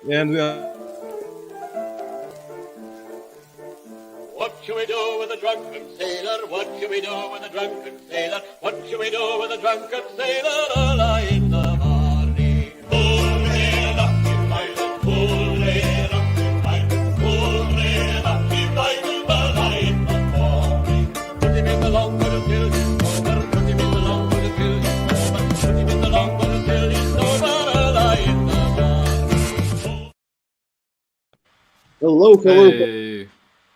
And we are What shall we do with a drunken sailor? What shall we do with a drunken sailor? What shall we do with a drunken sailor early in the morning? Put him in the longboat until he's sober. Put him in the longboat until he's sober. Put him in the longboat until he's sober early in the morning. Hello. Hey,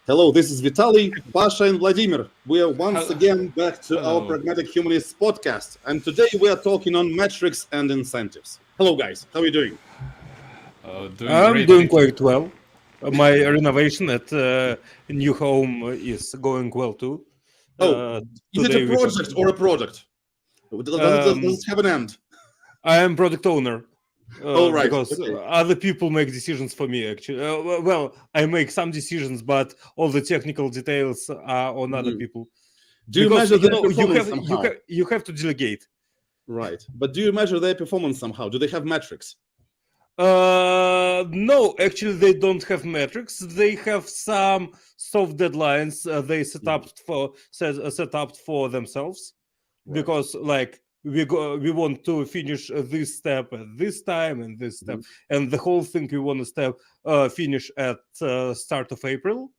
Hello, this is Vitaly, Pasha, and Vladimir. We are once Hel- again back to our hello. Pragmatic Humanists podcast. And today we are talking on metrics and incentives. Hello, guys. How are you doing? Doing I'm great. doing thank you. quite well. My renovation at new home is going well too. Oh, is it Today a we have, project or a product? Does it have an end? I am product owner Oh, right. because Okay. other people make decisions for me. Actually, well, I make some decisions, but all the technical details are on other Mhm. people. Do you Because measure their you performance have somehow? you have to delegate. Right. But do you measure their performance somehow? Do they have metrics? No, actually, they don't have metrics. They have some soft deadlines they set up for themselves Right. because, like, we want to finish this step at this time and this step, and the whole thing we want to finish at start of April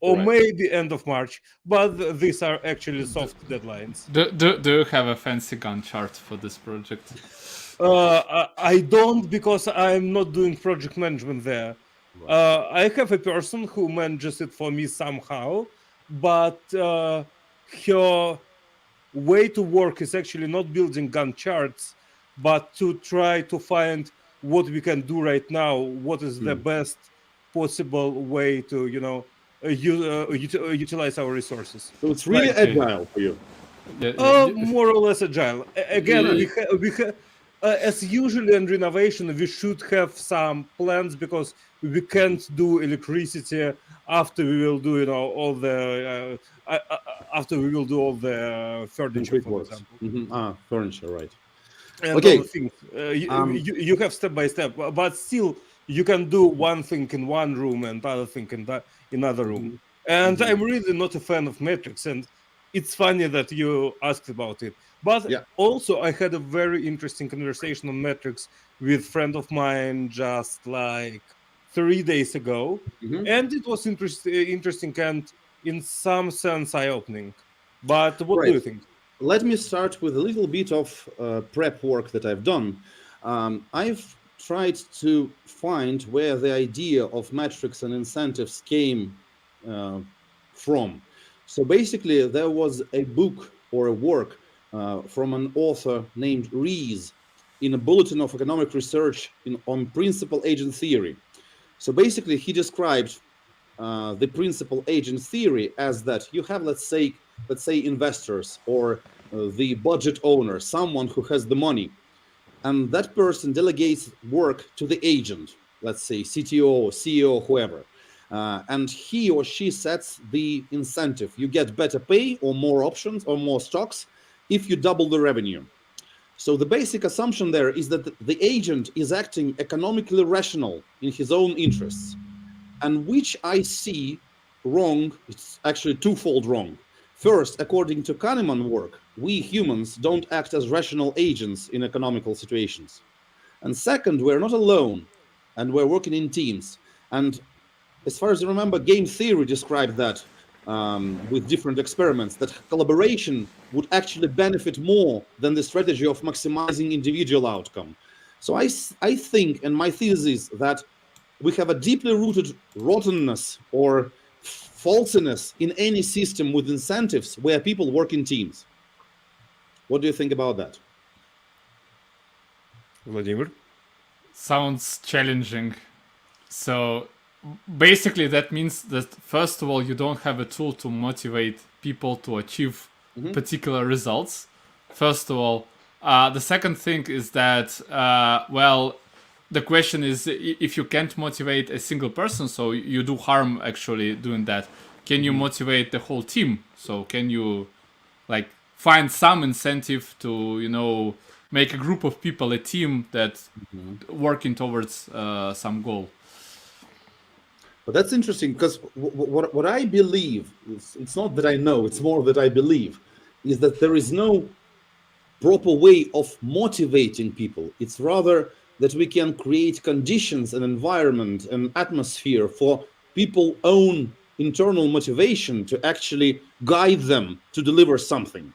or Right. maybe end of March. But these are actually soft deadlines. Do you have a fancy Gantt chart for this project? I don't because I'm not doing project management there. Right. I have a person who manages it for me somehow, but her way to work is actually not building Gantt charts, but to try to find what we can do right now, what is the best possible way to, utilize our resources. So it's really Like, agile for you. more or less agile. Again, as usually in renovation, we should have some plans because we can't do electricity after we will do, all the after we will do all the furniture, Concrete for works. example, Furniture, right. and all Okay. the things. Um, You have step by step, but still you can do one thing in one room and other thing in another room. And mhm. I'm really not a fan of metrics, and it's funny that you asked about it. But Yeah. also, I had a very interesting conversation on metrics with friend of mine just like 3 days ago, Mhm. and it was interesting and in some sense eye-opening. But what do Right. you think? Let me start with a little bit of prep work that I've done. I've tried to find where the idea of metrics and incentives came uh, from. So basically, there was a book or a work from an author named Rees in a Bulletin of Economic Research on principal agent theory. So basically, he described the principal agent theory as that you have, let's say investors or the budget owner, someone who has the money, and that person delegates work to the agent, let's say CTO, CEO, whoever, and he or she sets the incentive. You get better pay or more options or more stocks if you double the revenue. So the basic assumption there is that the agent is acting economically rational in his own interests, and which I see wrong. It's actually twofold wrong. First, according to Kahneman work, we humans don't act as rational agents in economical situations. And second, we're not alone, and we're working in teams. And as far as I remember, game theory described that with different experiments, that collaboration would actually benefit more than the strategy of maximizing individual outcome. So I think, and my thesis, that we have a deeply rooted rottenness or falsiness in any system with incentives where people work in teams. What do you think about that? Vladimir? Sounds challenging. So basically, that means that first of all, you don't have a tool to motivate people to achieve particular results. First of all, the second thing is that the question is if you can't motivate a single person, so you do harm actually doing that. Can you motivate the whole team? So can you like find some incentive to make a group of people, a team that working towards some goal. But that's interesting because what I believe, it's not that I know, it's more that I believe, is that there is no proper way of motivating people. It's rather that we can create conditions, an environment, an atmosphere for people own internal motivation to actually guide them to deliver something.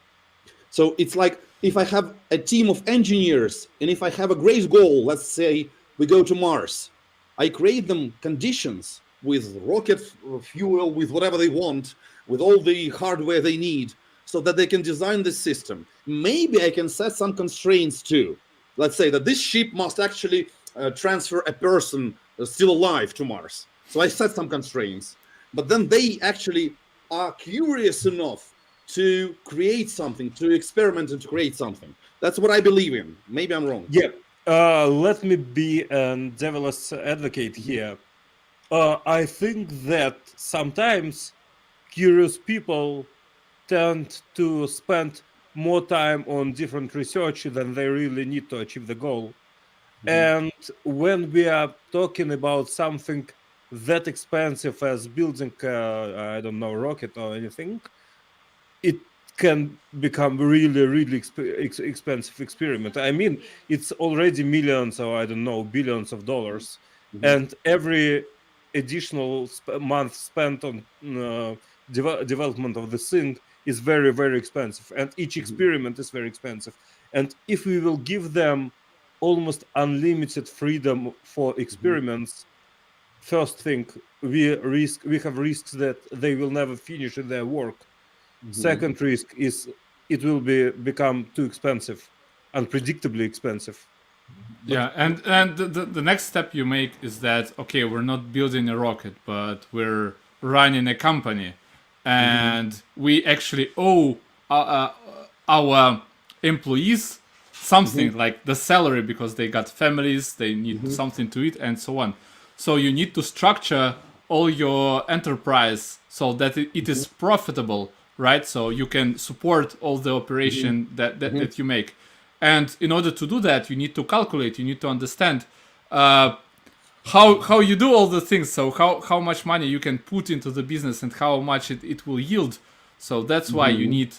So it's like if I have a team of engineers and if I have a great goal, let's say we go to Mars, I create them conditions with rocket fuel, with whatever they want, with all the hardware they need, so that they can design this system. Maybe I can set some constraints too. Let's say that this ship must actually transfer a person still alive to Mars. So I set some constraints, but then they actually are curious enough to create something, to experiment and to create something. That's what I believe in. Maybe I'm wrong. Yeah. Let me be a devil's advocate here. I think that sometimes curious people tend to spend more time on different research than they really need to achieve the goal. And when we are talking about something that expensive as building, I don't know, rocket or anything, it can become really expensive experiment. I mean, it's already millions or I don't know, billions of dollars, and every additional month spent on development of the thing is very expensive, and each experiment is very expensive. And if we will give them almost unlimited freedom for experiments, first thing, we have risks that they will never finish their work. Second risk is it will become too expensive, unpredictably expensive. Yeah, and the next step you make is that, okay, we're not building a rocket, but we're running a company, and we actually owe our employees something, like the salary, because they got families, they need something to eat, and so on. So you need to structure all your enterprise so that it is profitable, right? So you can support all the operation that you make. And in order to do that, you need to calculate, you need to understand how you do all the things. So how much money you can put into the business and how much it will yield. So that's why you need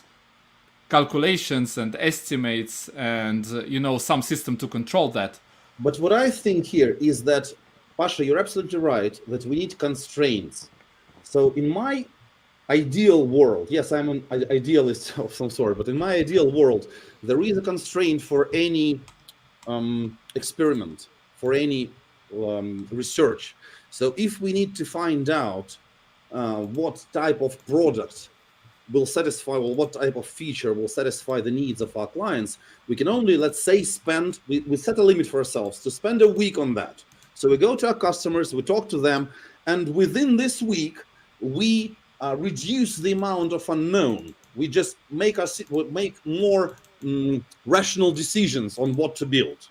calculations and estimates and some system to control that. But what I think here is that, Pasha, you're absolutely right that we need constraints. So in my ideal world, yes, I'm an idealist of some sort, but in my ideal world, there is a constraint for any experiment, for any research. So if we need to find out what type of product will satisfy, or what type of feature will satisfy the needs of our clients, we can only, let's say, we set a limit for ourselves to spend a week on that. So we go to our customers, we talk to them, and within this week, we reduce the amount of unknown. We just make more rational decisions on what to build.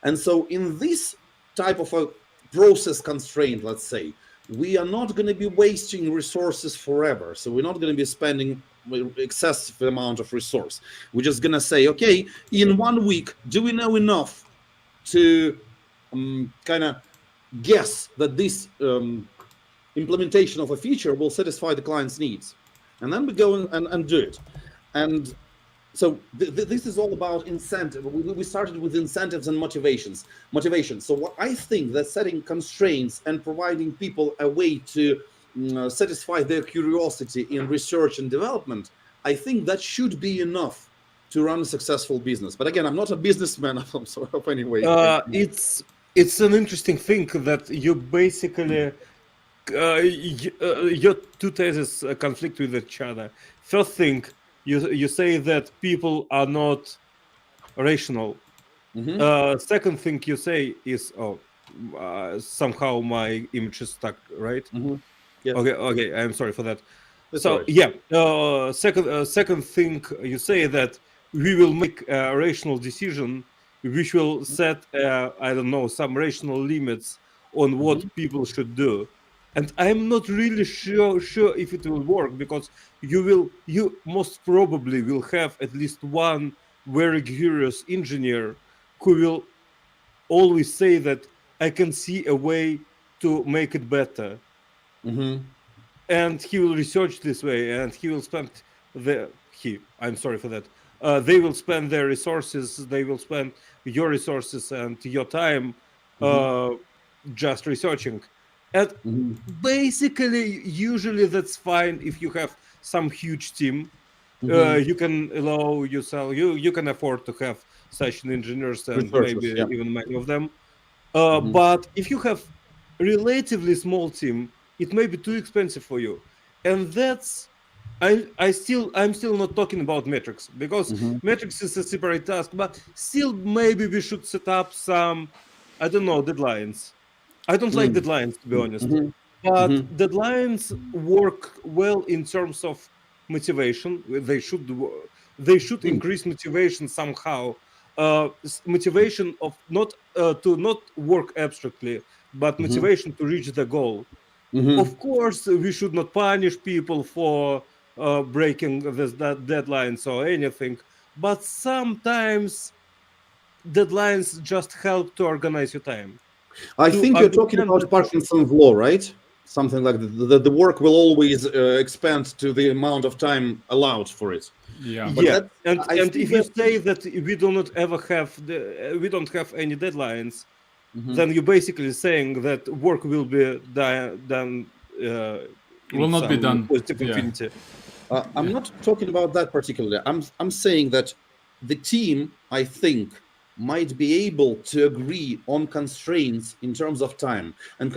And so in this type of a process constraint, let's say, we are not going to be wasting resources forever. So we're not going to be spending excessive amount of resource. We're just going to say, okay, in 1 week, do we know enough to kind of guess that this implementation of a feature will satisfy the client's needs? And then we go and do it. And so this is all about incentive. We started with incentives and motivation. So what I think that setting constraints and providing people a way to satisfy their curiosity in research and development, I think that should be enough to run a successful business. But again, I'm not a businessman of some sort of anyway. It's an interesting thing that you basically your two theses conflict with each other. First thing, you say that people are not rational. Second thing you say is, somehow my image is stuck, right? Yes. Okay, I'm sorry for that. That's so right. yeah, second thing you say that we will make a rational decision, which will set I don't know, some rational limits on what people should do. And I'm not really sure if it will work, because you most probably will have at least one very curious engineer who will always say that I can see a way to make it better. And he will research this way, and he will spend I'm sorry for that. They will spend their resources, they will spend your resources and your time just researching. And basically, usually that's fine if you have some huge team. You can allow yourself, you can afford to have such engineers and maybe Researchers, yeah. even many of them. But if you have relatively small team, it may be too expensive for you, and that's I'm still not talking about metrics, because metrics is a separate task. But still, maybe we should set up some, I don't know, deadlines. I don't like deadlines, to be honest, but deadlines work well in terms of motivation. They should increase motivation somehow. Motivation of not to not work abstractly, but motivation to reach the goal. Of course, we should not punish people for breaking that deadlines or anything, but sometimes deadlines just help to organize your time. I To think you're talking understand about that Parkinson's law, right? Something like that. The work will always expand to the amount of time allowed for it. Yeah. But yeah, that, and I and think if you that, say that we don't have any deadlines, then you're basically saying that work will be done Will in not be some done. positive Yeah. infinity. I'm not talking about that particularly. I'm saying that the team, I think, might be able to agree on constraints in terms of time. And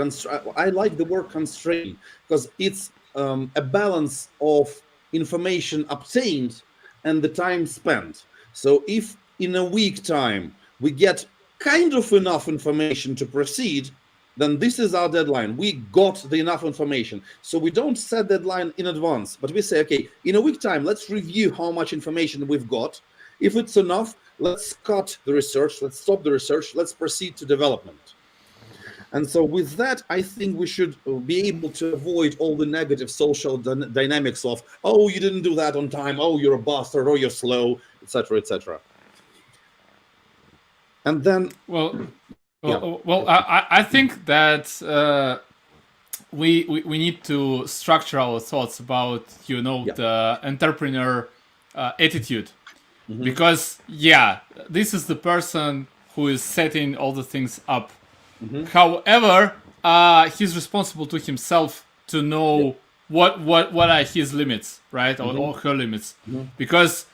I like the word constraint because it's a balance of information obtained and the time spent. So if in a week time we get kind of enough information to proceed, then this is our deadline. We got the enough information. So we don't set deadline in advance, but we say, okay, in a week time, let's review how much information we've got. If it's enough, let's cut the research, let's stop the research, let's proceed to development. And so with that, I think we should be able to avoid all the negative social dynamics of, oh, you didn't do that on time, oh, you're a bastard, or you're slow, etc., etc. And then, I think that we need to structure our thoughts about the entrepreneur attitude, because this is the person who is setting all the things up. However, he's responsible to himself to know what are his limits, right, or her limits, because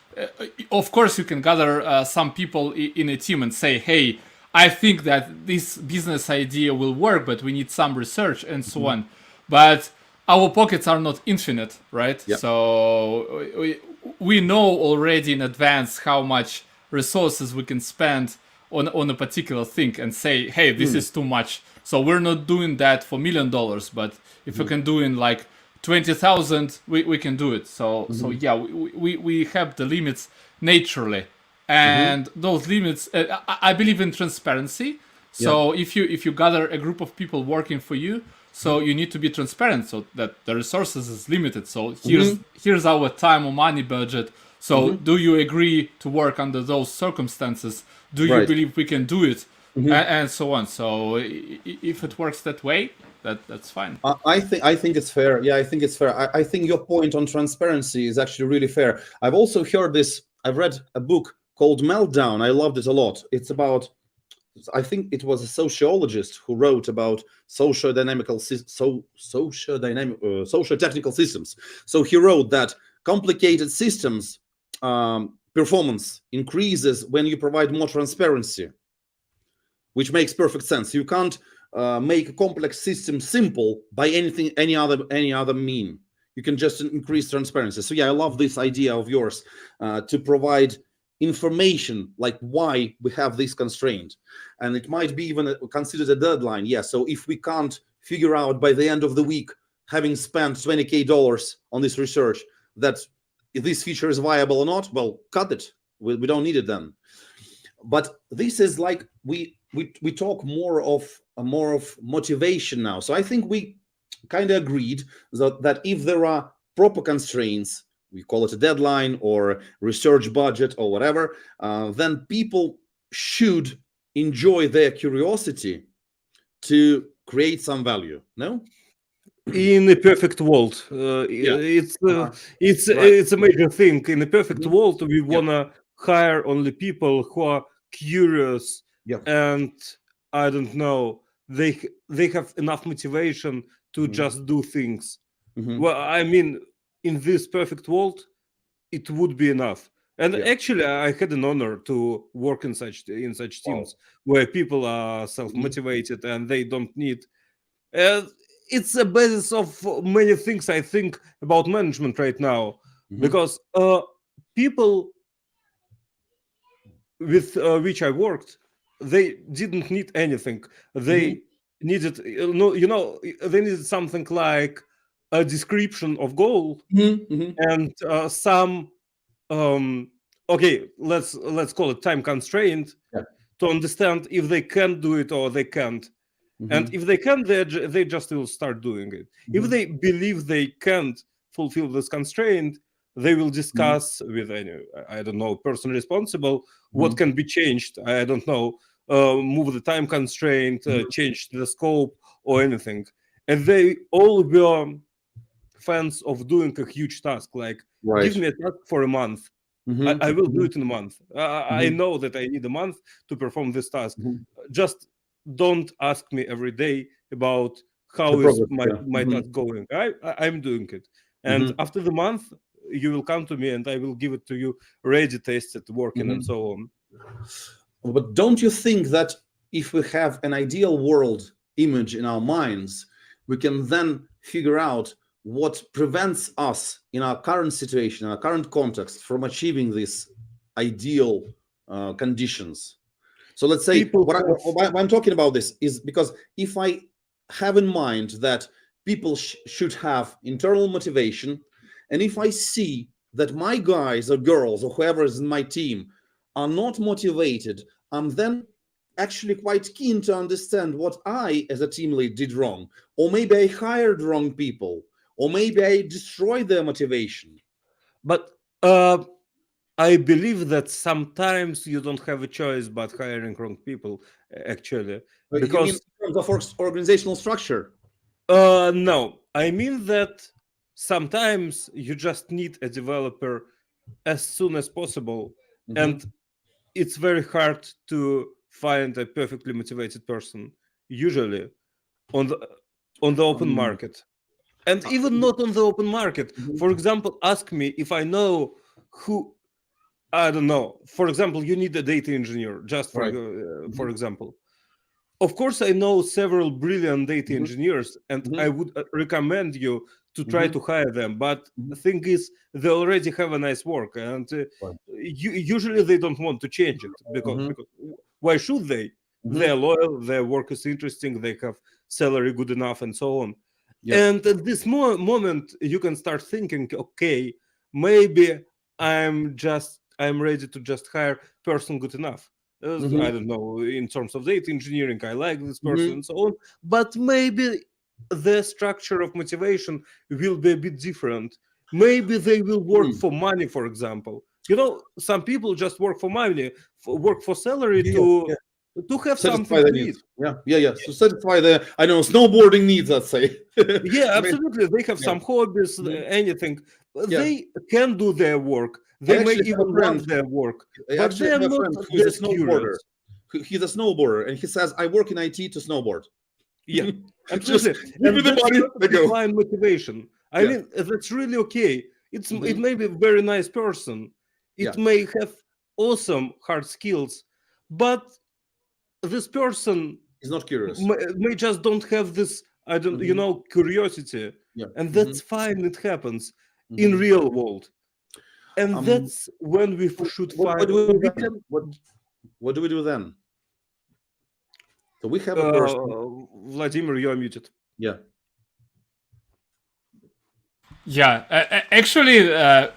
of course you can gather some people in a team and say, hey, I think that this business idea will work, but we need some research and so on. But our pockets are not infinite, right? So we know already in advance how much resources we can spend on a particular thing and say, hey, this is too much. So we're not doing that for $1 million, but if we can do in like 20,000, we can do it. So we have the limits naturally. And those limits, I believe in transparency. So if you gather a group of people working for you, so you need to be transparent so that the resources is limited. So here's our time or money budget. So do you agree to work under those circumstances? Do you believe we can do it? And so on. So if it works that way, that's fine. I think it's fair. Yeah, I think it's fair. I think your point on transparency is actually really fair. I've also heard this. I've read a book called Meltdown. I loved it a lot. It's about, I think it was a sociologist who wrote about socio-technical systems. So he wrote that complicated systems performance increases when you provide more transparency, which makes perfect sense. You can't make a complex system simple by any other mean. You can just increase transparency. So yeah, I love this idea of yours to provide information like why we have this constraint, and it might be even considered a deadline. Yeah, so if we can't figure out by the end of the week, having spent $20,000 on this research, that if this feature is viable or not, well, cut it. We don't need it then. But this is like we talk more of motivation now. So I think we kind of agreed that if there are proper constraints, we call it a deadline or research budget or whatever, then people should enjoy their curiosity to create some value. No? In a perfect world, Yeah. it's a major thing. In a perfect Mhm. world, we Yeah. wanna hire only people who are curious Yeah. and I don't know, they have enough motivation to just do things. Mhm. Well, I mean, in this perfect world, it would be enough. And Yeah. actually, I had an honor to work in such teams where people are self-motivated and they don't need. Uh, it's a basis of many things I think about management right now, Mhm. because people with which I worked, they didn't need anything. They needed, they needed something like a description of goal and some okay, let's call it time constraint Yeah. to understand if they can do it or they can't. And if they can, they just will start doing it. If they believe they can't fulfill this constraint, they will discuss with any, I don't know, person responsible what can be changed. I don't know, move the time constraint, change the scope or anything. And they all were fans of doing a huge task, like give Right. me a task for a month. I will do it in a month. I know that I need a month to perform this task. Just don't ask me every day about The how is progress. my, Yeah. my task going. I'm doing it. And after the month, you will come to me and I will give it to you ready, tested, working, and so on. But don't you think that if we have an ideal world image in our minds, we can then figure out what prevents us in our current situation, in our current context, from achieving these ideal conditions? So let's say People why I'm talking about this is because if I have in mind that people should have internal motivation, and if I see that my guys or girls or whoever is in my team are not motivated, I'm then actually quite keen to understand what I, as a team lead, did wrong. Or maybe I hired wrong people, or maybe I destroyed their motivation. But I believe that sometimes you don't have a choice but hiring wrong people, actually, You mean because in terms of organizational structure? no, I mean that sometimes you just need a developer as soon as possible, and it's very hard to find a perfectly motivated person, usually on the open market, and even not on the open market. For example, ask me if I know who. I don't know. For example, you need a data engineer, just Right. for example. Of course, I know several brilliant data engineers, and I would recommend you to try to hire them. But the thing is, they already have a nice work, and usually they don't want to change it because why should they? They're loyal, their work is interesting, they have salary good enough, and so on. Yeah. And at this moment, you can start thinking, okay, maybe I'm ready to just hire person good enough. I don't know, in terms of data engineering, I like this person and so on. But maybe the structure of motivation will be a bit different. Maybe they will work for money, for example. Some people just work for money, work for salary to have Satisfy something the to eat. needs. Yeah. So satisfy the, I don't know, snowboarding needs, let's say. Yeah, I mean, absolutely. They have some hobbies, anything. Yeah. They can do their work. I They may actually have a even friend. love their work, I but actually they are have a not friend who is a that snowboarder. curious. He's a snowboarder, and he says, "I work in IT to snowboard." Yeah, Just absolutely. give me And the that's money. I go. fine motivation. I Yeah. mean, that's really okay. It may be a very nice person. It Yeah. may have awesome hard skills, but this person He's not curious. may just don't have this, I don't, curiosity, Yeah. and that's fine. It happens in real world, and that's when we should What find. do we do We then? can. What do we do then? So we have a person. Vladimir, you are muted. Yeah. Yeah, actually,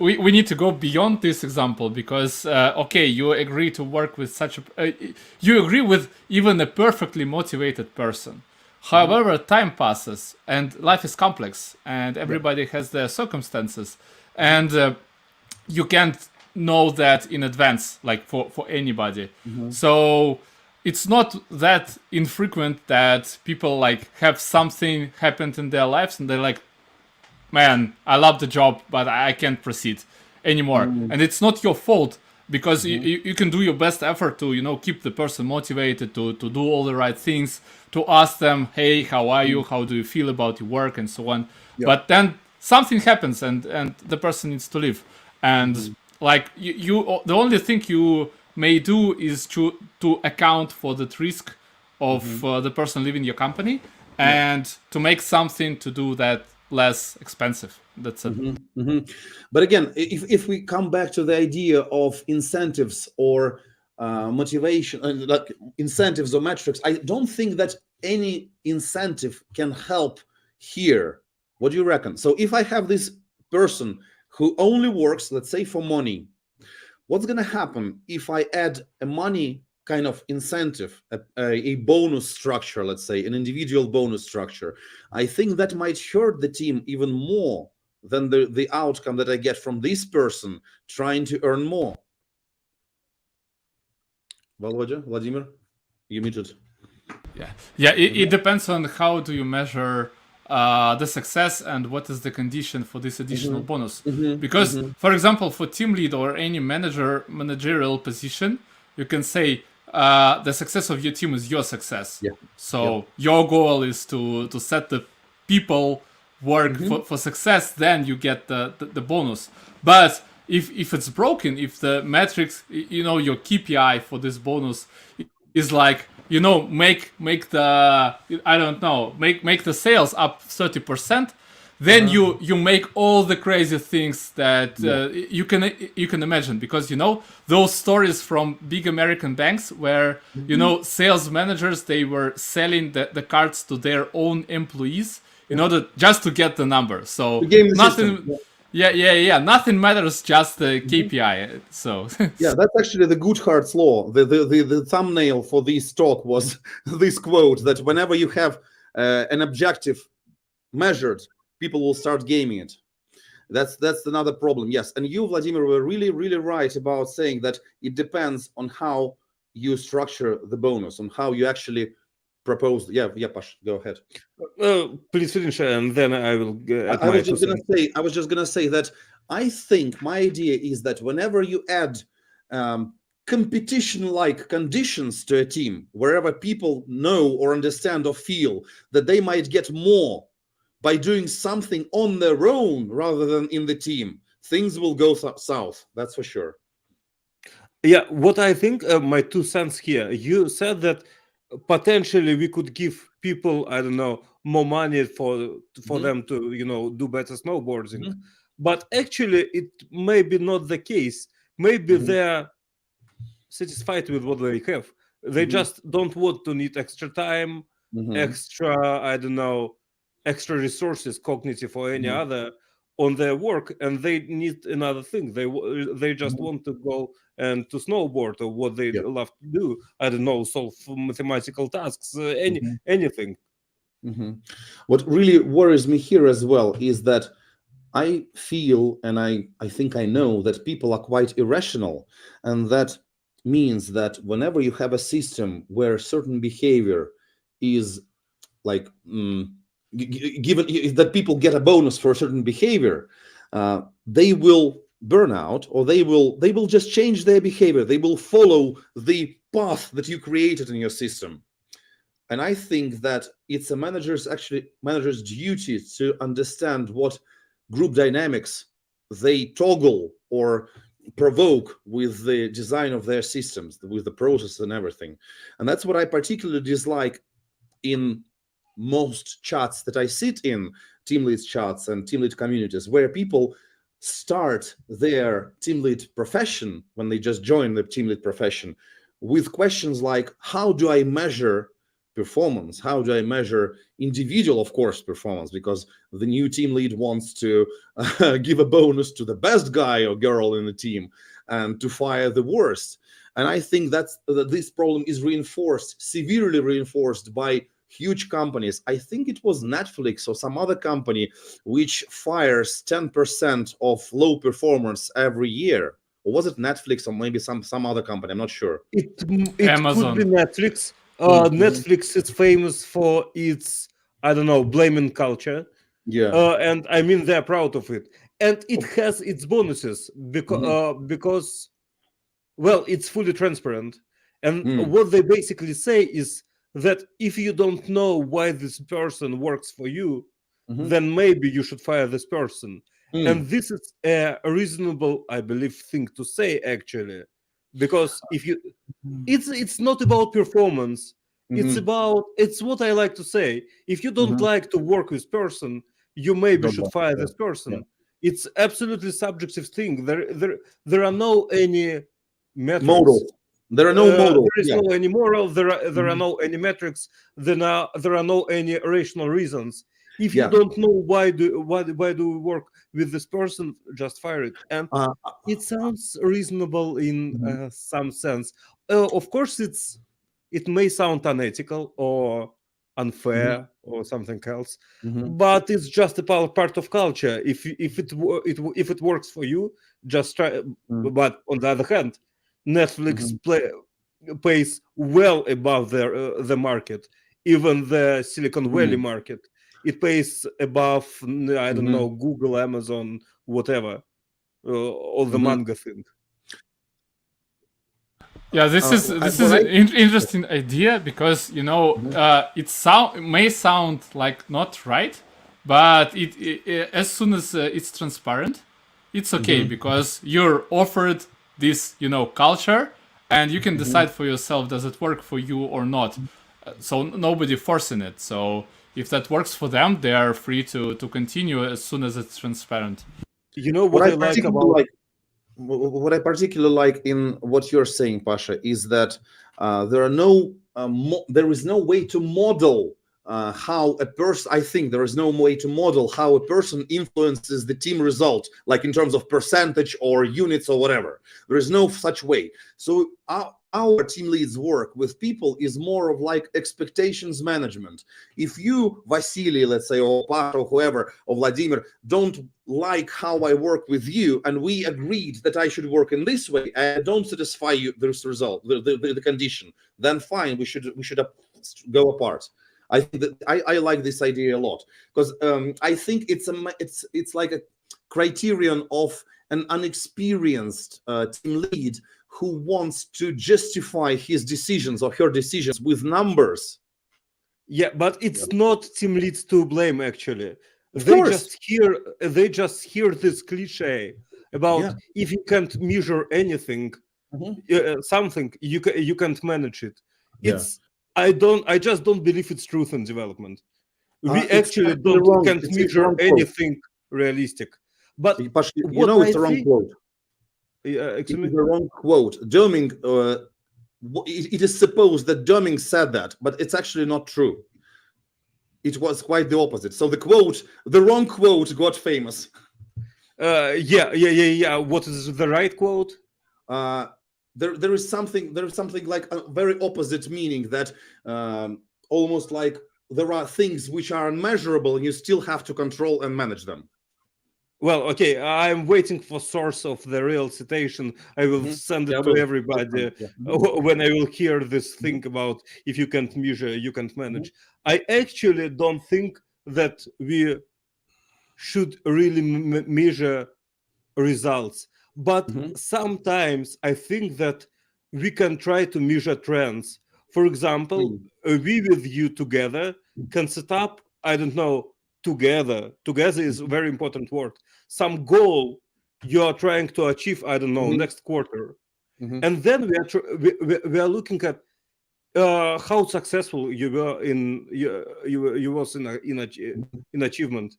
we need to go beyond this example because, okay, you agree to work with such a... you agree with even a perfectly motivated person. However, time passes and life is complex and everybody has their circumstances. and you can't know that in advance, like for anybody. So it's not that infrequent that people like have something happened in their lives and they're like, man, I love the job, but I can't proceed anymore. And it's not your fault, because you can do your best effort to, keep the person motivated, to do all the right things, to ask them, hey, how are you? How do you feel about your work? And so on. But then something happens and the person needs to leave. And like you, the only thing you may do is to account for that risk of the person leaving your company, and to make something to do that less expensive. That's it. But again, if we come back to the idea of incentives or motivation, like incentives or metrics, I don't think that any incentive can help here. What do you reckon? So if I have this person who only works, let's say, for money, what's going to happen if I add a money kind of incentive, a bonus structure, let's say, an individual bonus structure? I think that might hurt the team even more than the outcome that I get from this person trying to earn more. Volodya, Vladimir, you muted. Yeah. It depends on how do you measure the success and what is the condition for this additional bonus. Because, for example, for team lead or any managerial position, you can say the success of your team is your success. So your goal is to set the people work for success, then you get the bonus. But if it's broken, if the metrics, your KPI for this bonus is like, make the, I don't know, make the sales up 30%, then you make all the crazy things that you can imagine, because those stories from big American banks where sales managers, they were selling the cards to their own employees in order just to get the number. So nothing. Nothing matters, just the KPI. So yeah, that's actually the Goodhart's law. The thumbnail for this talk was this quote, that whenever you have an objective measured, people will start gaming it. That's another problem. Yes, and you, Vladimir, were really, really right about saying that it depends on how you structure the bonus, on how you actually propose. Yeah, Pash, go ahead. Please finish, and then I will. I was just gonna say that I think my idea is that whenever you add competition-like conditions to a team, wherever people know or understand or feel that they might get more by doing something on their own rather than in the team, things will go south. That's for sure. Yeah, what I think, my 2 cents here, you said that potentially we could give people, I don't know, more money for them to do better snowboarding, but actually it may be not the case. Maybe they're satisfied with what they have. They just don't want to need extra time, extra, I don't know, extra resources, cognitive or any other, on their work, and they need another thing. They just want to go and to snowboard, or what they love to do. I don't know, solve mathematical tasks, anything. What really worries me here as well is that I feel, and I think I know, that people are quite irrational, and that means that whenever you have a system where certain behavior is like given that people get a bonus for a certain behavior, they will burn out, or they will just change their behavior. They will follow the path that you created in your system. And I think that it's a manager's duty to understand what group dynamics they toggle or provoke with the design of their systems, with the process and everything. And that's what I particularly dislike in most chats that I sit in, team lead chats and team lead communities, where people start their team lead profession, when they just join the team lead profession, with questions like, how do I measure performance? How do I measure individual, of course, performance? Because the new team lead wants to give a bonus to the best guy or girl in the team and to fire the worst. And I think that this problem is severely reinforced by huge companies. I think it was Netflix or some other company which fires 10% of low performers every year. Or was it Netflix or maybe some other company? I'm not sure. It could be Amazon. Netflix. Mhm. Netflix is famous for its, I don't know, blaming culture. Yeah. And I mean they're proud of it, and it has its bonuses Mhm. because well, it's fully transparent, and Mm. what they basically say is that if you don't know why this person works for you, Mhm. then maybe you should fire this person. Mm. And this is a reasonable, I believe, thing to say actually, because if you, it's not about performance, Mhm. it's what I like to say, if you don't Mhm. like to work with person, you maybe Don't should know. fire Yeah. this Yeah. person. It's absolutely subjective thing. There are no any metrics. Models. There are no models. There is Yeah. no any moral. There are Mhm. no any metrics. There are no any rational reasons. If you Yeah. don't know why do we work with this person, just fire it. And Uh, it sounds reasonable in mhm. some sense. Of course, it may sound unethical or Mhm. unfair or something else, Mhm. but it's just a part of culture. If it works for you, just try. Mhm. But on the other hand, Netflix Mhm. pays well above the market, even the Silicon Valley Mhm. market. It pays above, I don't Mhm. know, Google, Amazon, whatever, all the Mhm. manga thing. Yeah, this is What I an interesting idea because Mhm. it may sound like not right, but as soon as it's transparent, it's okay Mhm. because you're offered this culture, and you can Mhm. decide for yourself does it work for you or not. So nobody forcing it. So if that works for them, they are free to continue as soon as it's transparent. You know What what I I like particularly about like, what I particularly like in what you're saying, Pasha, is that there is no way to model how a person. I think there is no way to model how a person influences the team result, like in terms of percentage or units or whatever. There is no such way. So our team leads work with people is more of like expectations management. If you, Vasily, let's say, or Pasha, or whoever, or Vladimir, don't like how I work with you, and we agreed that I should work in this way, and I don't satisfy you this result, the condition, then fine, we should go apart. I think that I like this idea a lot because I think it's like a criterion of an unexperienced team lead who wants to justify his decisions or her decisions with numbers. yeah, but it's not team leads to blame actually. Of They course, just hear this cliche yeah. about if you can't measure anything, Mhm. something you can't manage it. Yeah. It's I just don't believe it's truth in development. We It's actually actually don't wrong. can't It's measure wrong quote. anything realistic. But Pasha, you what know I it's a wrong think, quote. It excuse me. is a wrong quote. Deming, it is supposed that Deming said that, but it's actually not true. It was quite the opposite. So the wrong quote got famous. Yeah. What is the right quote? Uh, there is something like a very opposite meaning that almost like there are things which are unmeasurable and you still have to control and manage them. Well, okay, I'm waiting for source of the real citation. I will Mhm. send Yeah, it I to will. I'll find everybody it. Yeah. Mhm. when I will hear this Mhm. thing about if you can't measure, you can't Mhm. manage. I actually don't think that we should really measure results, but Mhm. sometimes I think that we can try to measure trends. For example, Mm. we with you together can set up, I don't know, together is a very important word, some goal you are trying to achieve, I don't know, Mhm. next quarter. Mhm. And then we are looking at how successful you were in you was in achievement.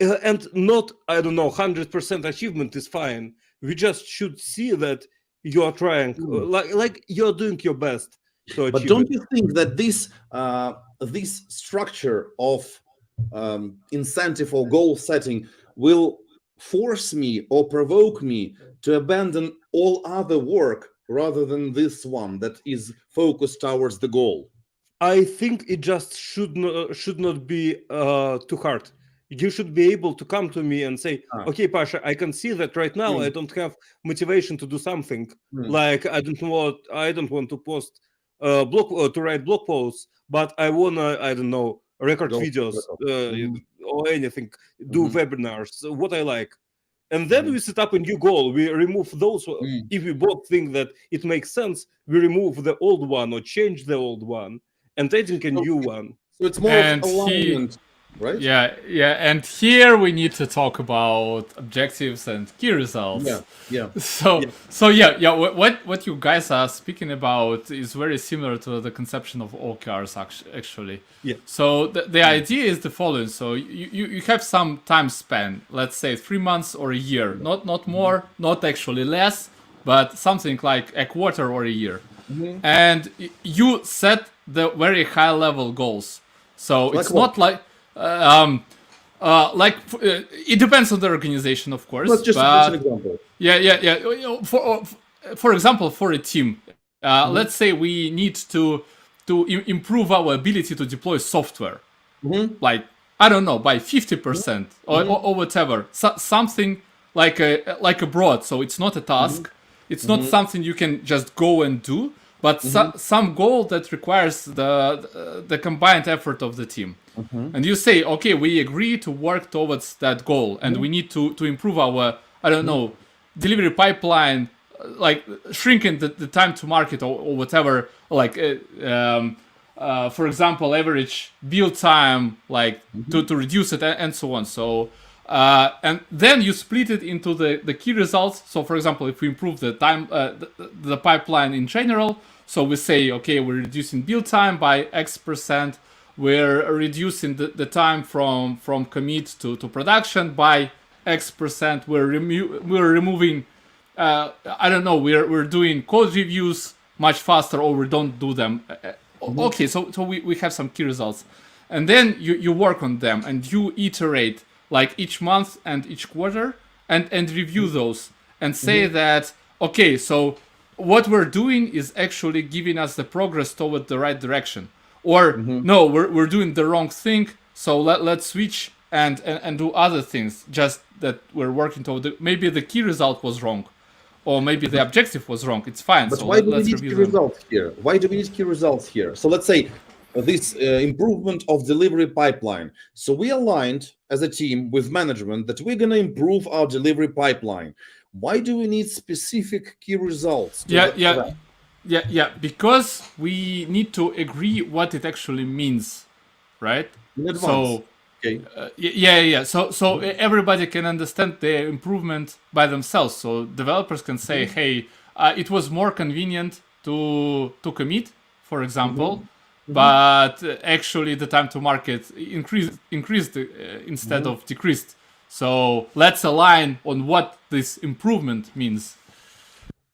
And not, I don't know, 100% achievement is fine. We just should see that you are trying, Mm. like you're doing your best to But achieve don't it. you think that this structure of incentive or goal setting will force me or provoke me to abandon all other work rather than this one that is focused towards the goal? I think it just should not be too hard. You should be able to come to me and say, okay, Pasha, I can see that right now I don't have motivation to do something. Like I don't want to post to write blog posts, but I wanna, I don't know, record videos or anything, do webinars, what I like. And then we set up a new goal. We remove those. If we both think that it makes sense, we remove the old one or change the old one and adding a new one. So it's more of alignment, right? Yeah. And here we need to talk about objectives and key results. Yeah. So what you guys are speaking about is very similar to the conception of OKRs actually. Yeah. So the idea is the following. So you have some time span, let's say 3 months or a year, not more, not actually less, but something like a quarter or a year. And you set the very high level goals. So it's not like it depends on the organization, of course. Let's just an example. Yeah. For example, for a team, let's say we need to improve our ability to deploy software, like I don't know, by 50% or whatever. Something like a broad. So it's not a task. It's not something you can just go and do, but some goal that requires the combined effort of the team. And you say, okay, we agree to work towards that goal, and we need to improve our, I don't know, delivery pipeline, like shrinking the time to market or whatever, like for example, average build time, like to reduce it and so on. So and then you split it into the key results. So for example, if we improve the time, the pipeline in general, so we say, okay, we're reducing build time by X%. We're reducing the time from commit to production by X%. We're removing, I don't know, we're doing code reviews much faster, or we don't do them. Okay, so we have some key results. And then you work on them and you iterate like each month and each quarter and review those and say that, okay, so what we're doing is actually giving us the progress toward the right direction. Or no, we're doing the wrong thing, so let's switch and do other things, just that we're working toward maybe the key result was wrong, or maybe the objective was wrong. It's fine. But so why do we let's need review key them. results here? Why do we need key results here? So let's say this improvement of delivery pipeline. So we aligned as a team with management that we're going to improve our delivery pipeline. Why do we need specific key results? Yeah, because we need to agree what it actually means, right? In advance. So, okay. So everybody can understand the improvement by themselves. So developers can say, hey, it was more convenient to commit, for example, but actually the time to market increased instead of decreased. So let's align on what this improvement means.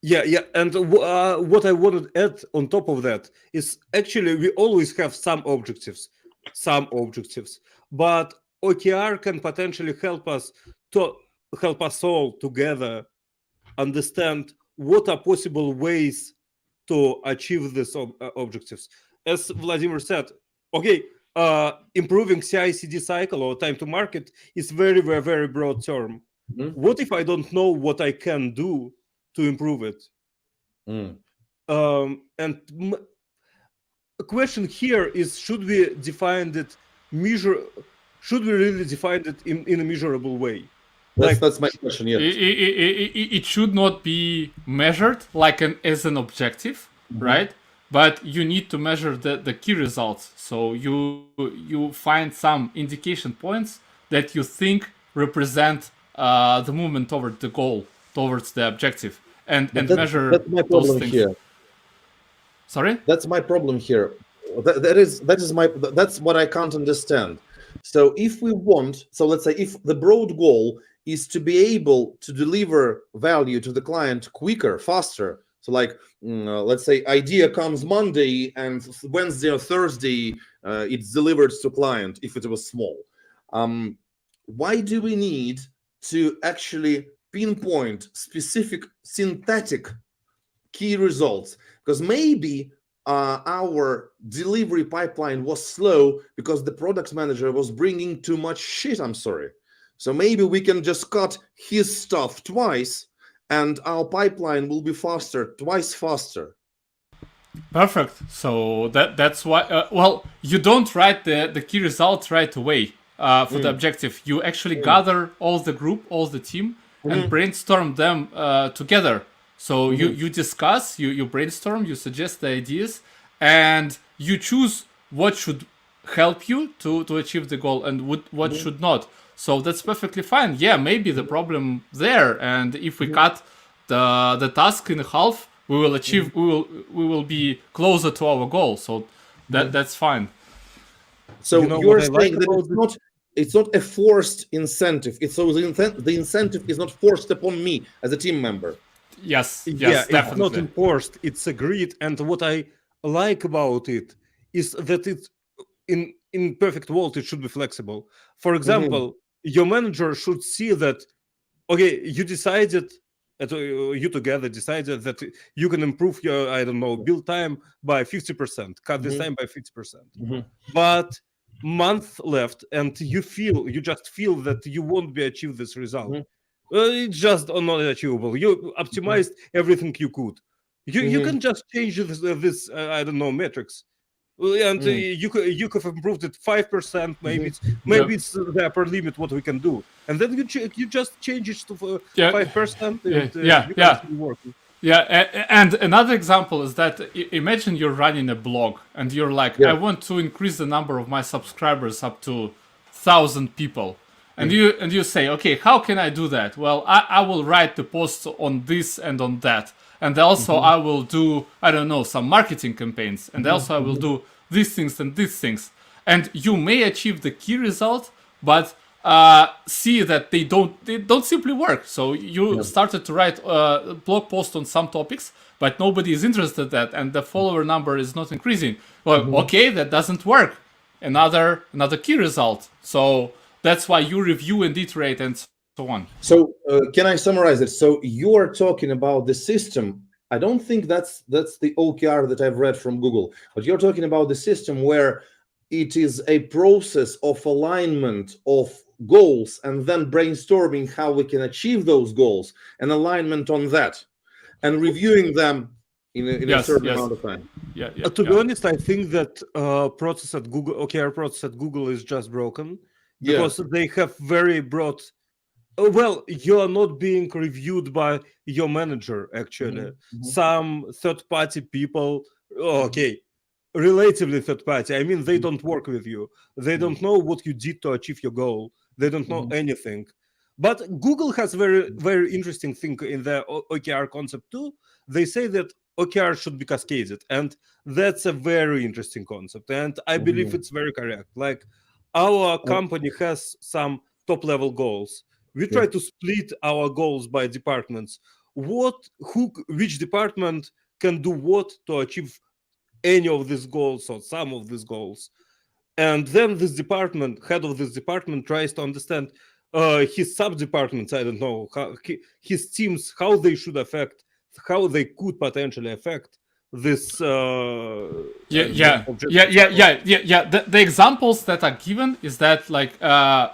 Yeah, and what I wanted to add on top of that is actually we always have some objectives, but OKR can potentially help us all together understand what are possible ways to achieve these objectives. As Vladimir said, okay, improving CI/CD cycle or time to market is very, very, very broad term. What if I don't know what I can do to improve it? And the question here is: should we really define it in a measurable way? That's my question. Yeah, it should not be measured like as an objective, right? But you need to measure the key results. So you find some indication points that you think represent the movement toward the goal, towards the objective, and measure that's my problem those things. here. Sorry? That's my problem here. That's what I can't understand. So if we want, so let's say if the broad goal is to be able to deliver value to the client quicker, faster. So like, let's say idea comes Monday and Wednesday or Thursday, it's delivered to client if it was small. Why do we need to actually pinpoint specific synthetic key results? Because maybe our delivery pipeline was slow because the product manager was bringing too much shit. I'm sorry. So maybe we can just cut his stuff twice and our pipeline will be faster, twice faster. Perfect. So that's why. Well, you don't write the key results right away for the objective. You actually gather all the group, all the team, and brainstorm them together. So you discuss, you brainstorm, you suggest the ideas, and you choose what should help you to achieve the goal and what should not. So that's perfectly fine. Yeah, maybe the problem there, and if we cut the task in half, we will achieve. We will be closer to our goal. So that's fine. So You know you're what I like saying that about it's not a forced incentive. It's so the incentive is not forced upon me as a team member. Yes, Yeah, yes, it's not definitely. enforced, it's agreed. And what I like about it is that it's in perfect world, it should be flexible. For example, your manager should see that, okay, you decided, you together decided that you can improve your, I don't know, build time by 50%, cut this time by 50%. But month left, and you just feel that you won't be achieve this result. It's just not achievable. You optimized everything you could. You can just change this I don't know, metrics. And you could have improved it 5%. Maybe it's the upper limit what we can do, and then you just change it to 5%. You can still work. Yeah, and another example is that imagine you're running a blog and you're like, I want to increase the number of my subscribers up to 1,000 people. And you say, okay, how can I do that? Well, I will write the posts on this and on that. And also I will do, I don't know, some marketing campaigns. And also I will do these things and these things. And you may achieve the key result, but see that they don't simply work. So you started to write a blog post on some topics, but nobody is interested in that, and the follower number is not increasing. Well, okay, that doesn't work. Another key result. So that's why you review and iterate and so on. So can I summarize it? So you are talking about the system. I don't think that's the OKR that I've read from Google, but you're talking about the system where it is a process of alignment of goals and then brainstorming how we can achieve those goals and alignment on that and reviewing them in a certain amount of time. To be honest, I think that process at Google, OKR process at Google is just broken because they have very broad. Well, you are not being reviewed by your manager, actually. Some third-party people, okay, relatively third-party. I mean, they don't work with you. They don't know what you did to achieve your goal. They don't know anything. But Google has very, very interesting thing in the OKR concept too. They say that OKR should be cascaded, and that's a very interesting concept. And I believe it's very correct. Like our company has some top-level goals. We try to split our goals by departments. Which department can do what to achieve any of these goals or some of these goals? And then this department, head of this department, tries to understand his sub-departments, I don't know, his teams, how they should affect, how they could potentially affect this. The examples that are given is that, like,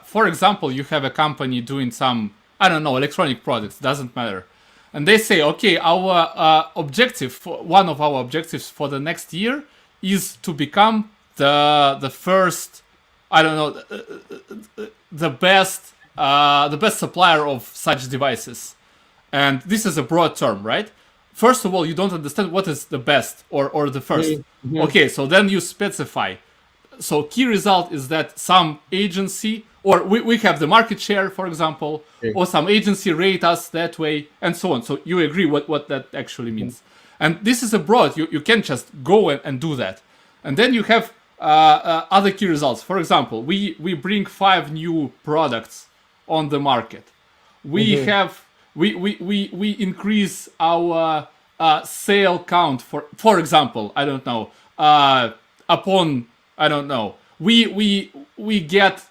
for example, you have a company doing some, I don't know, electronic products, doesn't matter, and they say, okay, our objective, one of our objectives for the next year is to become the first, I don't know, the best supplier of such devices. And this is a broad term, right? First of all, you don't understand what is the best or the first. Okay, so then you specify. So key result is that some agency, or we have the market share, for example, or some agency rate us that way, and so on. So you agree what that actually means. And this is a broad, you can't just go and do that. And then you have other key results. For example, we bring 5 new products on the market. We have we increase our sale count for example, I don't know, upon, I don't know, we get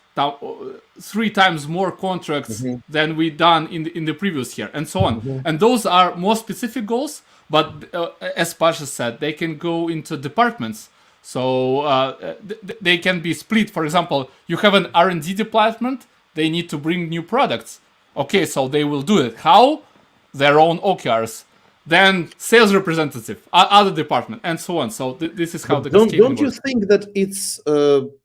3 times more contracts than we done in the previous year, and so on. And those are more specific goals, but as Pasha said, they can go into departments. So they can be split. For example, you have an R&D department, they need to bring new products. Okay, so they will do it. How? Their own OKRs. Then sales representative, other department, and so on. So this is how the cascading don't you works. think that it's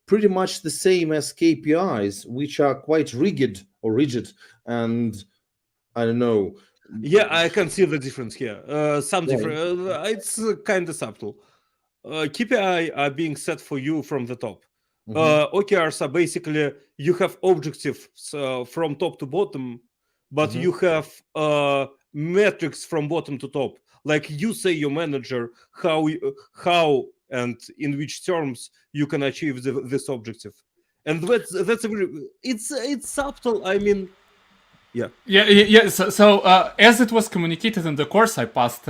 pretty much the same as KPIs, which are quite rigid, and I don't know. Yeah, I can see the difference here. Some different. It's kind of subtle. KPI are being set for you from the top. OKRs are basically you have objectives from top to bottom, but you have metrics from bottom to top. Like you say, your manager how and in which terms you can achieve this objective, and that's a very it's subtle. I mean, Yeah. So as it was communicated in the course I passed,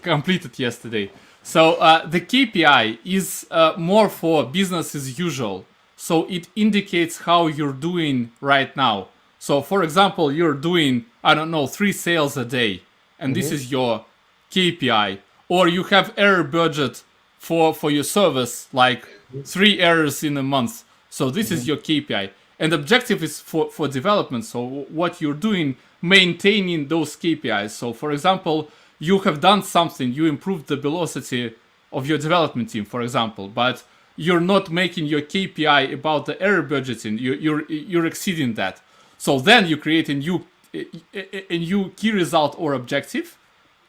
completed yesterday. So the KPI is more for business as usual. So it indicates how you're doing right now. So for example, you're doing, I don't know, 3 sales a day, and this is your KPI. Or you have error budget for your service, like 3 errors in a month. So this is your KPI. And objective is for development. So what you're doing, maintaining those KPIs. So for example, you have done something, you improved the velocity of your development team, for example, but you're not making your KPI about the error budgeting. You're exceeding that. So then you create a new key result or objective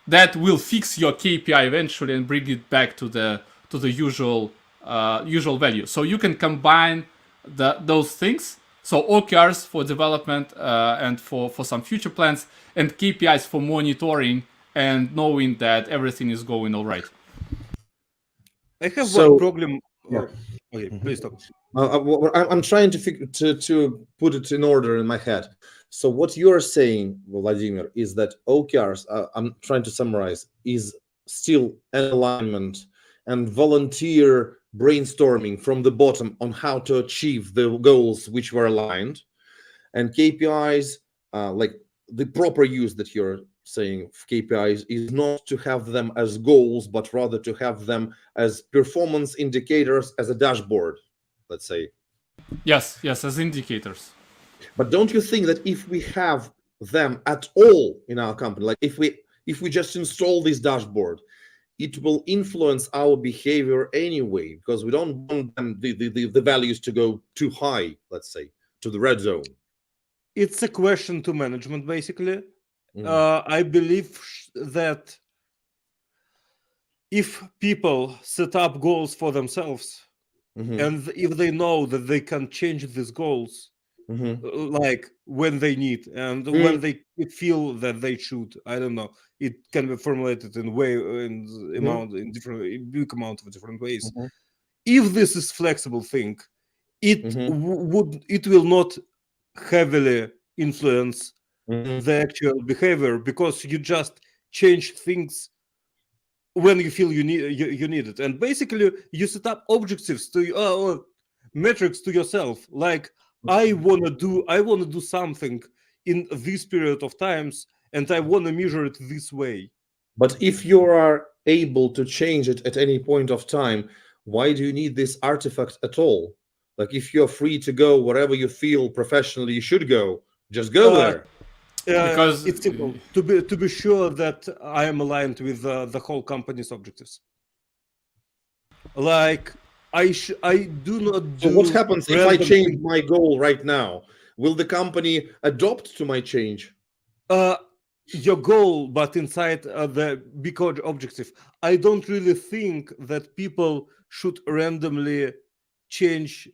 that will fix your KPI eventually and bring it back to the usual value. So you can combine those things. So OKRs for development and for some future plans, and KPIs for monitoring and knowing that everything is going all right. I have one problem. Yeah. Okay, please talk. I'm trying to put it in order in my head. So what you're saying, Vladimir, is that OKRs, I'm trying to summarize, is still an alignment and volunteer brainstorming from the bottom on how to achieve the goals which were aligned. And KPIs, like the proper use that you're saying of KPIs, is not to have them as goals, but rather to have them as performance indicators, as a dashboard, let's say. Yes, as indicators. But don't you think that if we have them at all in our company, like if we just install this dashboard, it will influence our behavior anyway, because we don't want them, the values to go too high, let's say, to the red zone. It's a question to management, basically. I believe that if people set up goals for themselves, and if they know that they can change these goals, like when they need and when they feel that they should, I don't know, it can be formulated in big amount of different ways. If this is flexible thing, it will not heavily influence the actual behavior, because you just change things when you feel you need it. And basically you set up objectives to metrics to yourself, like I want to do something in this period of times, and I want to measure it this way. But if you are able to change it at any point of time, why do you need this artifact at all? Like if you're free to go wherever you feel professionally you should go, just go there. Because it's simple to be sure that I am aligned with the whole company's objectives. Like I do not do. So what happens if I change my goal right now? Will the company adopt to my change? Your goal, but inside the big objective. I don't really think that people should randomly change.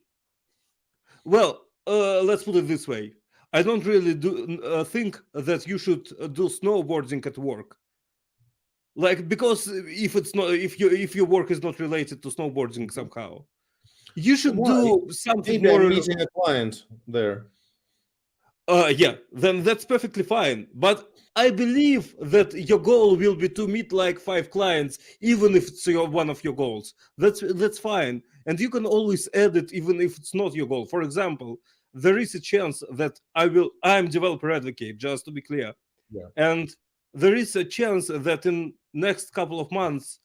Well, let's put it this way. I don't really think that you should do snowboarding at work. Like, because if your work is not related to snowboarding somehow, you should do something more. more. Meeting a client there. Yeah, then that's perfectly fine. But I believe that your goal will be to meet like 5 clients, even if it's one of your goals. That's fine, and you can always add it even if it's not your goal. For example, there is a chance that I'm developer advocate, just to be clear. Yeah. And there is a chance that in next couple of months,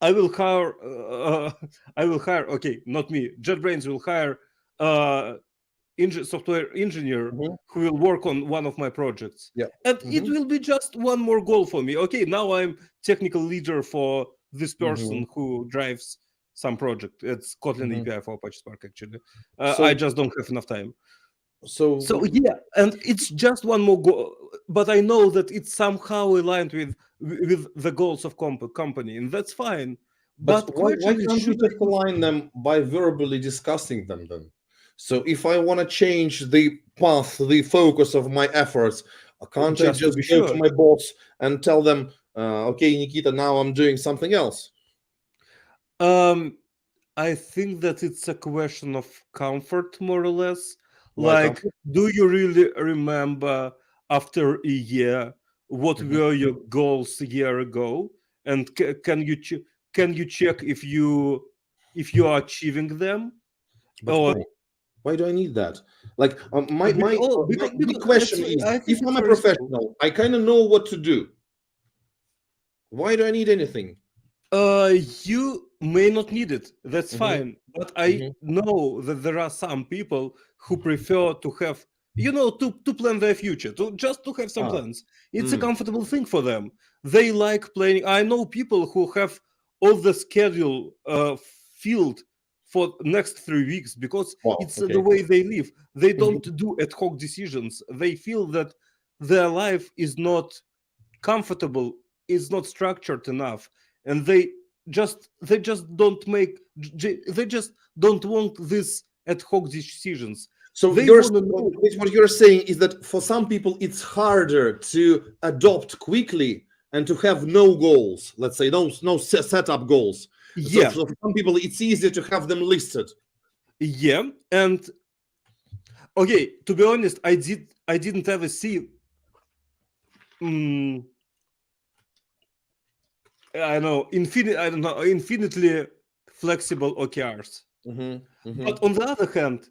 I will hire, okay, not me, JetBrains will hire software engineer who will work on one of my projects. Yeah. And it will be just one more goal for me. Okay, now I'm technical leader for this person who drives some project. It's Kotlin API for Apache Spark, actually. I just don't have enough time. So yeah, and it's just one more goal, but I know that it's somehow aligned with the goals of company, and that's fine. But why question is, can't you should just align them by verbally discussing them then? So if I want to change the path, the focus of my efforts, can't I Just to just be go sure. to my boss and tell them, okay, Nikita, now I'm doing something else? I think that it's a question of comfort, more or less. Why Like, comfort? do you really remember after a year what were your goals a year ago, and can you check if you are achieving them? But Or why do I need that? Like my because big question it's, is, I think if I'm it's a very simple. professional, I kind of know what to do. Why do I need anything? You may not need it. That's fine. But I know that there are some people who prefer to have, to plan their future, to have some plans. It's a comfortable thing for them. They like planning. I know people who have all the schedule filled for next 3 weeks because it's the way they live. They don't do ad hoc decisions. They feel that their life is not comfortable, is not structured enough, and they just don't make, they just don't want these ad hoc decisions. So what you're saying is that for some people it's harder to adopt quickly and to have no goals, let's say no setup goals. Yeah. So for some people it's easier to have them listed. Yeah. And okay, to be honest, I didn't ever see infinitely flexible OKRs. But on the other hand,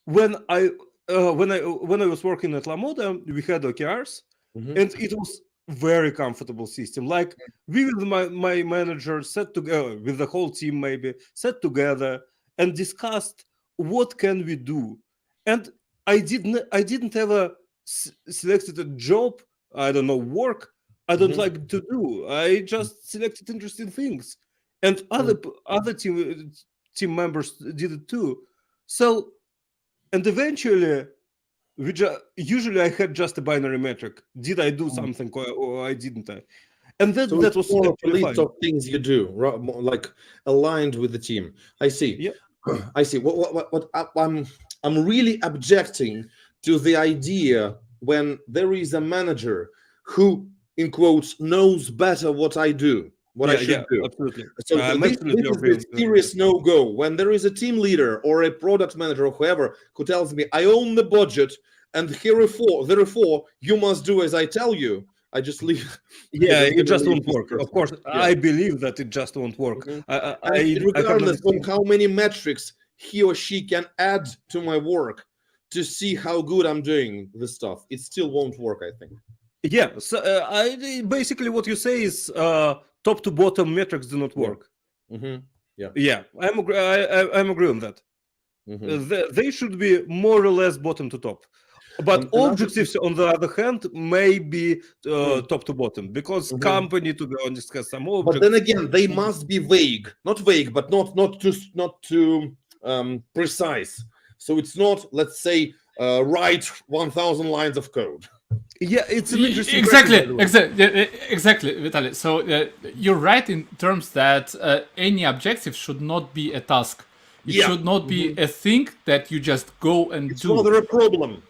when I was working at LaModa, we had OKRs, and it was very comfortable system. Like we with my manager sat together with the whole team, maybe sat together and discussed what can we do. And I didn't ever selected a job, I don't know, work I don't like to do. I just selected interesting things, and other team members did it too. So, and eventually, usually I had just a binary metric: did I do something or I didn't? And that was more actually a list fine. of things you do, like aligned with the team. I see. Yeah. I see. What I'm really objecting to the idea when there is a manager who, in quotes, knows better what I do, what I should do. Absolutely. So this is a serious no-go. When there is a team leader or a product manager or whoever who tells me, I own the budget, and therefore you must do as I tell you, I just leave. Yeah, it just won't work. Of course, I believe that it just won't work. Regardless of how many metrics he or she can add to my work to see how good I'm doing this stuff, it still won't work, I think. Yeah, so basically what you say is top to bottom metrics do not work. Yeah, I'm agree on that. They should be more or less bottom to top. But objectives, on the other hand, may be top to bottom because company, to be honest, has some objectives. But then again, they must be vague, not vague, but not too precise. So it's not, let's say, write 1,000 lines of code. Yeah, it's an interesting exactly, Vitaly. So you're right in terms that any objective should not be a task. It should not be a thing that you just go and it's do. It's rather a problem.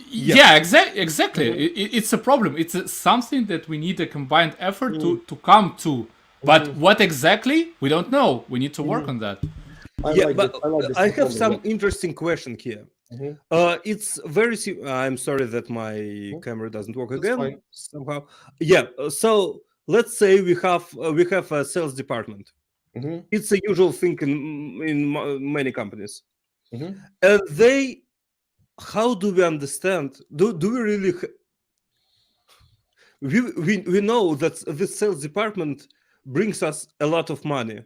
Yeah, exactly. It's a problem. It's something that we need a combined effort to come to. But what exactly, we don't know. We need to work on that. I have some interesting question here. It's very I'm sorry that my camera doesn't work again somehow. Yeah, so let's say we have a sales department. It's a usual thing in many companies. And they how do we understand? Do we really? We know that this sales department brings us a lot of money,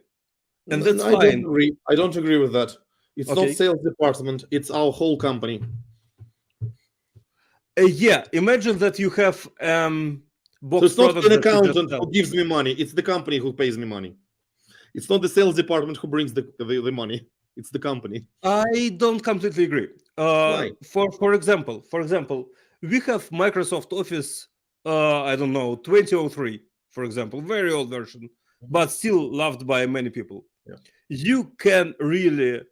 and that's I don't fine. agree. I don't agree with that. It's not Okay. sales department. It's our whole company. Yeah. Imagine that you have So box it's not product an that you just accountant sell. who gives me money. It's the company who pays me money. It's not the sales department who brings the money. It's the company. I don't completely agree. Why? For example, we have Microsoft Office. I don't know, 2003, for example, very old version, but still loved by many people. Yeah. You can really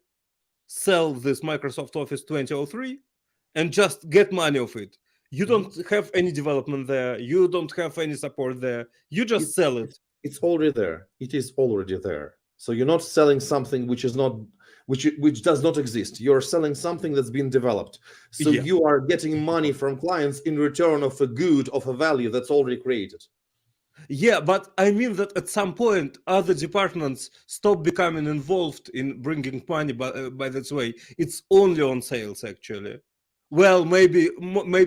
sell this Microsoft Office 2003 and just get money of it. You don't have any development there. You don't have any support there. You just sell it. It's already there. It is already there. So you're not selling something which is not which does not exist. You're selling something that's been developed. So Yeah. you are getting money from clients in return of a good, of a value that's already created. Yeah, but I mean that at some point, other departments stop becoming involved in bringing money by this way. It's only on sales, actually. Well, maybe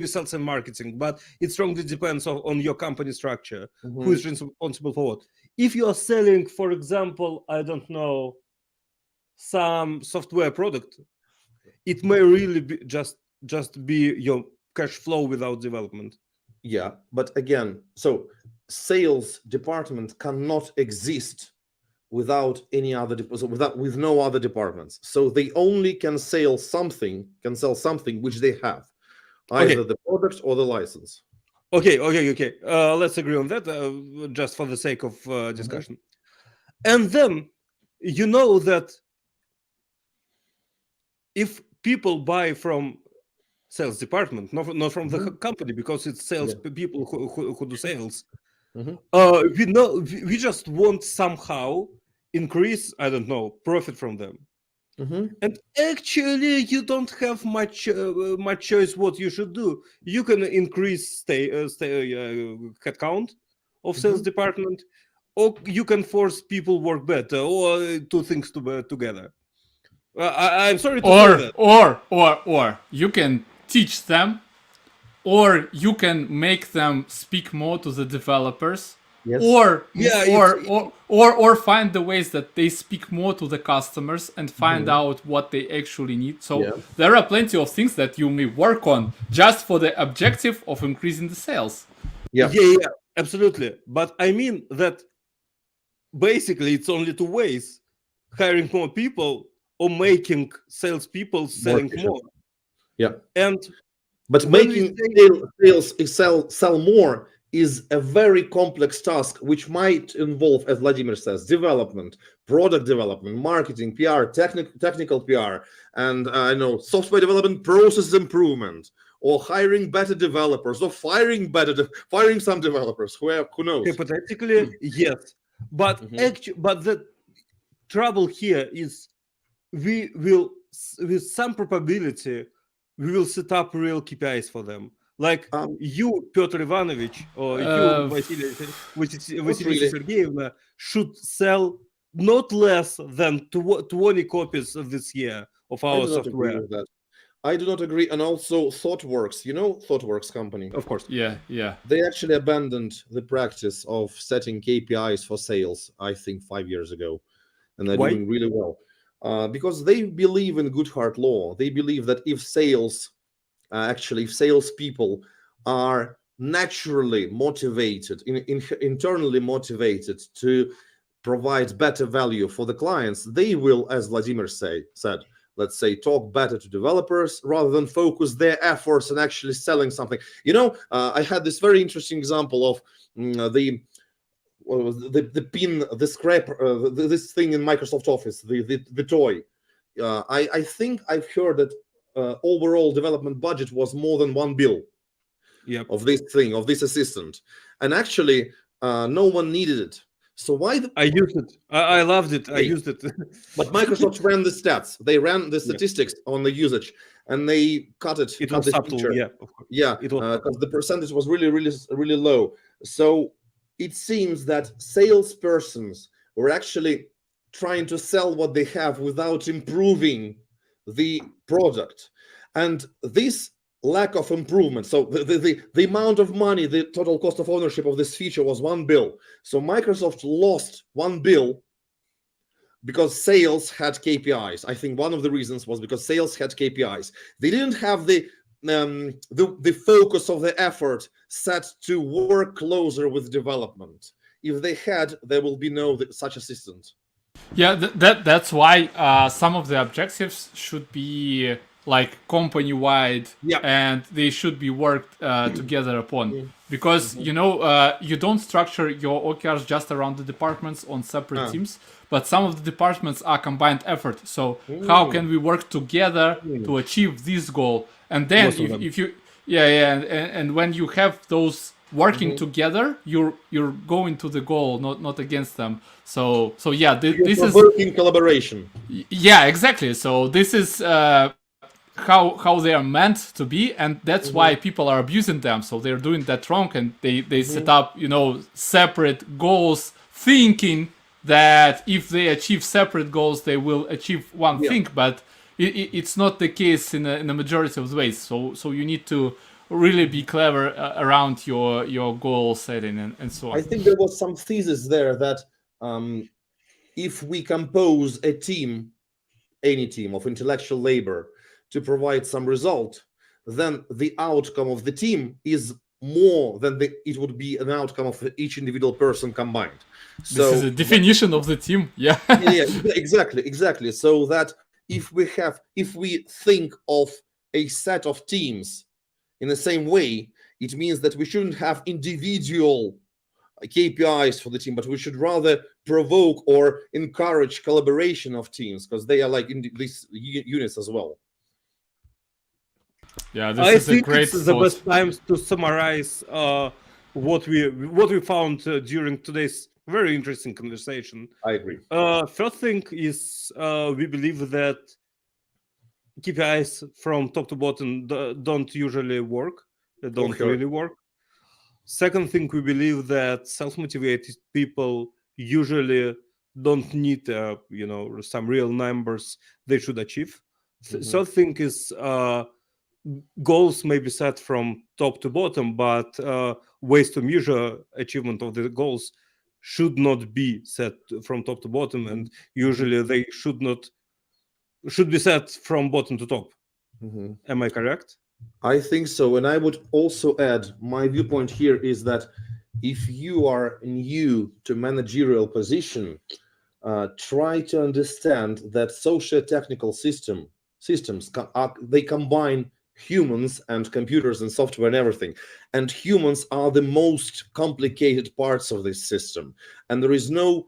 sales and marketing, but it strongly depends on your company structure. Who is responsible for what? If you are selling, for example, I don't know, some software product, it may really be just be your cash flow without development. Yeah, but again, so sales department cannot exist without any other with no other departments. So they only can sell something which they have, either the product or the license. Okay. Let's agree on that, just for the sake of discussion. And then you know that if people buy from sales department, not from the company, because it's sales people who do sales. We know we just want somehow increase, I don't know, profit from them. And actually, you don't have much choice what you should do. You can increase headcount of sales department, or you can force people work better, or two things together. I'm sorry to say that. Or you can teach them, or you can make them speak more to the developers, Yes. or find the ways that they speak more to the customers and find out what they actually need. So there are plenty of things that you may work on just for the objective of increasing the sales. Yeah, absolutely. But I mean that basically it's only two ways: hiring more people or making salespeople selling more. Yeah. And but making sales sell more is a very complex task, which might involve, as Vladimir says, development, product development, marketing, PR, technical PR, and I know software development, process improvement, or hiring better developers, or firing some developers. Who knows? Hypothetically, yes, but but the trouble here is we will, with some probability, we will set up real KPIs for them. Like you, Piotr Ivanovich, or you, Vasilisa Sergeyevna, should sell not less than 20 copies of this year of our software. I do not agree. And also ThoughtWorks, you know ThoughtWorks company? Of course. Yeah. They actually abandoned the practice of setting KPIs for sales, I think 5 years ago. And they're doing really well. Because they believe in good heart law. They believe that if salespeople are naturally motivated, internally motivated to provide better value for the clients, they will, as Vladimir said, let's say, talk better to developers rather than focus their efforts on actually selling something. You know, I had this very interesting example of the pin, the scrap, this thing in Microsoft Office, the toy. I think I've heard that overall development budget was more than $1 billion of this thing, of this assistant, and actually no one needed it. So why? I used it. I loved it. I used it. But Microsoft ran the stats. They ran the statistics on the usage, and they cut it. It was subtle, because the percentage was really low. So it seems that salespersons were actually trying to sell what they have without improving the product. And this lack of improvement, so the amount of money, the total cost of ownership of this feature was $1 billion. So Microsoft lost $1 billion because sales had KPIs. I think one of the reasons was because sales had KPIs. They didn't have the focus of the effort set to work closer with development. If they had, there will be no such assistant. Yeah, that's why some of the objectives should be like company-wide, Yeah. and they should be worked together upon. Because you don't structure your OKRs just around the departments on separate teams, but some of the departments are combined effort. So how can we work together to achieve this goal? And then if you and when you have those working together, you're going to the goal, not against them. So yeah, this is working collaboration. Yeah, exactly. So this is how they are meant to be, and that's why people are abusing them. So they're doing that wrong, and they set up separate goals, thinking that if they achieve separate goals, they will achieve one thing. But it's not the case in a majority of the ways. So you need to really be clever around your goal setting and so on. I think there was some thesis there that if we compose a team, any team of intellectual labor, to provide some result, then the outcome of the team is more than it would be an outcome of each individual person combined. This is a definition of the team. Yeah. Yeah, exactly. So that if we think of a set of teams in the same way, it means that we shouldn't have individual KPIs for the team, but we should rather provoke or encourage collaboration of teams, because they are like in these units as well. Yeah, I think it's the best times to summarize what we found during today's very interesting conversation. I agree. First thing is we believe that KPIs from top to bottom don't usually work. They don't really work. Second thing, we believe that self-motivated people usually don't need some real numbers they should achieve. Third thing is goals may be set from top to bottom, but ways to measure achievement of the goals should not be set from top to bottom, and usually they should be set from bottom to top. Am I correct? I think so. And I would also add, my viewpoint here is that if you are new to managerial position, try to understand that socio-technical systems they combine humans and computers and software and everything. And humans are the most complicated parts of this system. And there is no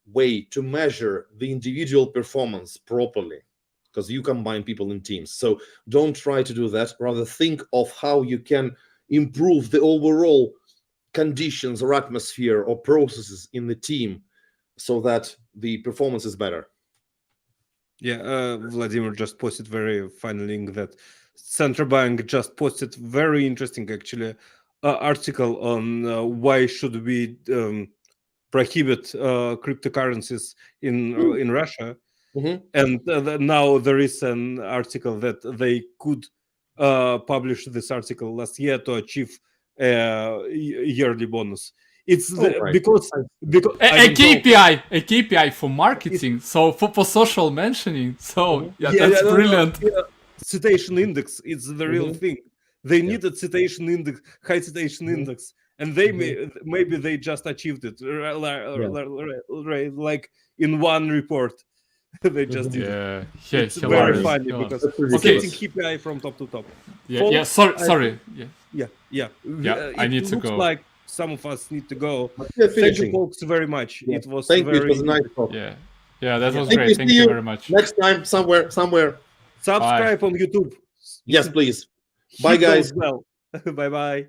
way to measure the individual performance properly, because you combine people in teams. So don't try to do that. Rather think of how you can improve the overall conditions or atmosphere or processes in the team so that the performance is better. Yeah, Vladimir just posted very fine link that Central Bank just posted very interesting actually article on why should we prohibit cryptocurrencies in Russia. And now there is an article that they could publish this article last year to achieve a yearly bonus. It's because a KPI for marketing, so for social mentioning. So that's brilliant. Citation index, it's the real thing. They need a citation index, high citation index, and they maybe they just achieved it like in one report. They just did it. It's very funny because setting KPI from top to top. Sorry. I need to go. Looks like some of us need to go. Thank you, folks, very much. It was It was a nice talk. Yeah, that was great. Thank you very much. Next time, somewhere. Subscribe on YouTube. Yes, please. Bye, guys. Well, bye.